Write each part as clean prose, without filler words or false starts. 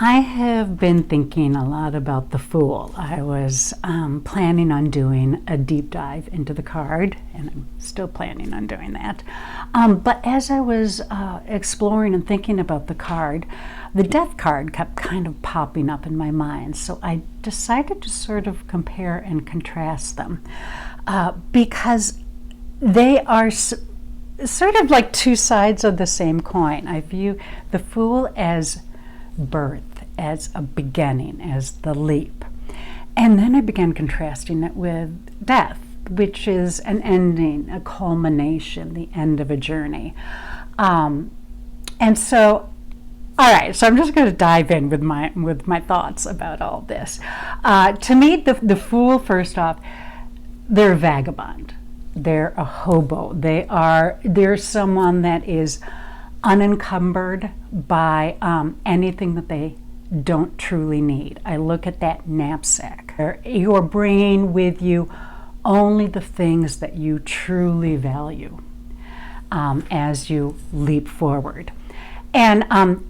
I have been thinking a lot about the Fool. I was planning on doing a deep dive into the card, and I'm still planning on doing that. But as I was exploring and thinking about the card, the Death card kept kind of popping up in my mind. So I decided to sort of compare and contrast them because they are sort of like two sides of the same coin. I view the Fool as birth, as a beginning, as the leap. And then I began contrasting it with death, which is an ending, a culmination, the end of a journey. And so, all right, so I'm just going to dive in with my thoughts about all this. To me, the Fool, first off, they're a vagabond. They're a hobo. They're someone that is unencumbered by anything that they don't truly need. I look at that knapsack. You are bringing with you only the things that you truly value as you leap forward. And and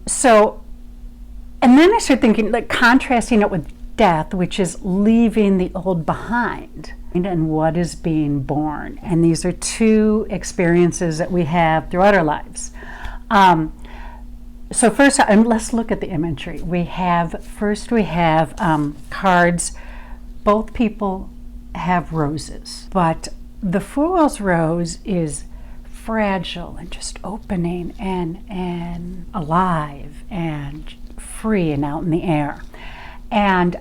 then I started thinking, like contrasting it with death, which is leaving the old behind, and what is being born. And these are two experiences that we have throughout our lives. So first, let's look at the imagery. We have cards. Both people have roses, but the Fool's rose is fragile and just opening and alive and free and out in the air. And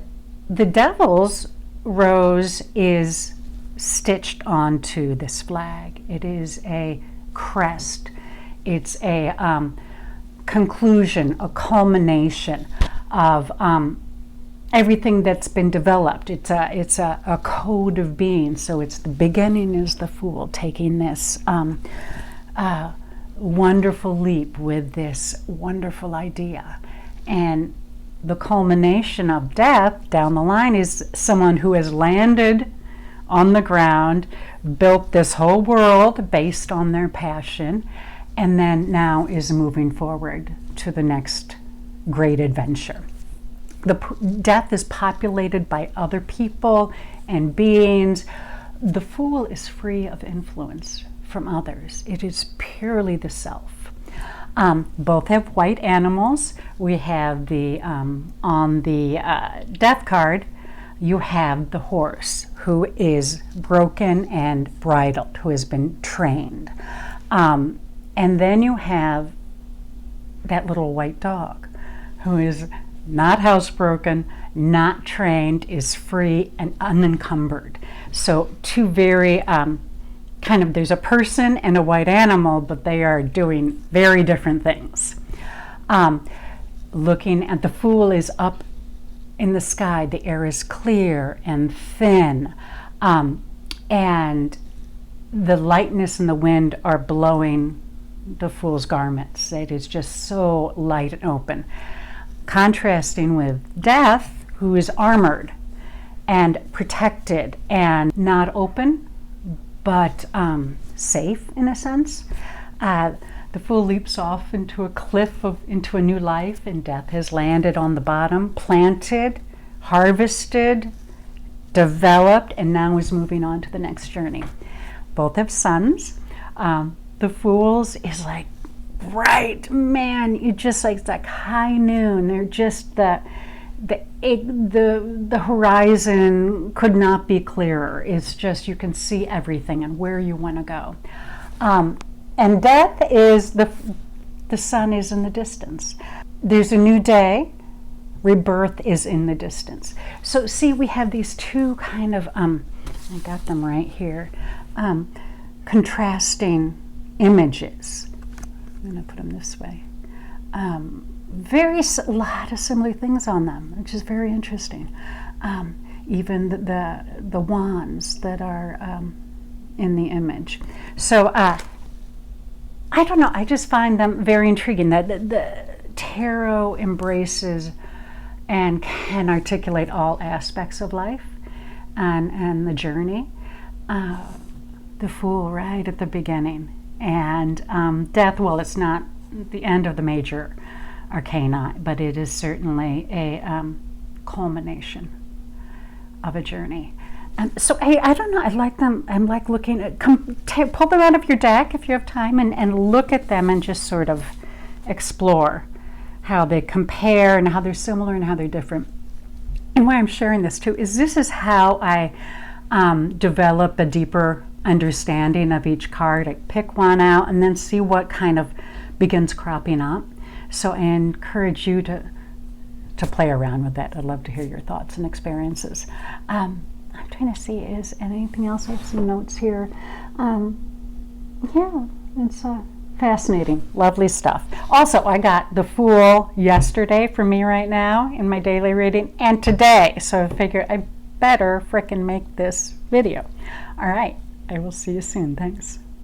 the Devil's rose is stitched onto this flag. It is a crest. It's a conclusion, a culmination of everything that's been developed. It's a code of being. So it's the beginning is the Fool taking this wonderful leap with this wonderful idea, and the culmination of death down the line is someone who has landed on the ground, built this whole world based on their passion, and then now is moving forward to the next great adventure. The death is populated by other people and beings. The Fool is free of influence from others. It is purely the self. Both have white animals. We have on the Death card, you have the horse who is broken and bridled, who has been trained. And then you have that little white dog who is not housebroken, not trained, is free and unencumbered. So two very there's a person and a white animal, but they are doing very different things. Looking at the Fool is up in the sky. The air is clear and thin, and the lightness and the wind are blowing the Fool's garments. It is just so light and open. Contrasting with Death, who is armored and protected and not open, but safe in a sense. The Fool leaps off into a cliff, into a new life, and Death has landed on the bottom, planted, harvested, developed, and now is moving on to the next journey. Both have suns. The Fool's is like bright, man, you just like, it's like high noon. They're just the horizon could not be clearer. It's just, you can see everything and where you want to go. And Death is the sun is in the distance. There's a new day. Rebirth is in the distance. So see, we have these two kind of, I got them right here, contrasting images. I'm going to put them this way. A lot of similar things on them, which is very interesting. Even the wands that are in the image. So I don't know, I just find them very intriguing. That the tarot embraces and can articulate all aspects of life and the journey. The Fool right at the beginning, and Death, well, it's not the end of the major arcana, but it is certainly a culmination of a journey. So I don't know, I like them. I'm like looking at, pull them out of your deck if you have time, and look at them and just sort of explore how they compare and how they're similar and how they're different. And why I'm sharing this too is this is how I develop a deeper understanding of each card. I pick one out and then see what kind of begins cropping up. So I encourage you to play around with that. I'd love to hear your thoughts and experiences. I'm trying to see, is anything else? I have some notes here. Yeah, it's fascinating, lovely stuff. Also, I got the Fool yesterday for me right now in my daily reading, and today. So I figure I better frickin' make this video. All right, I will see you soon. Thanks.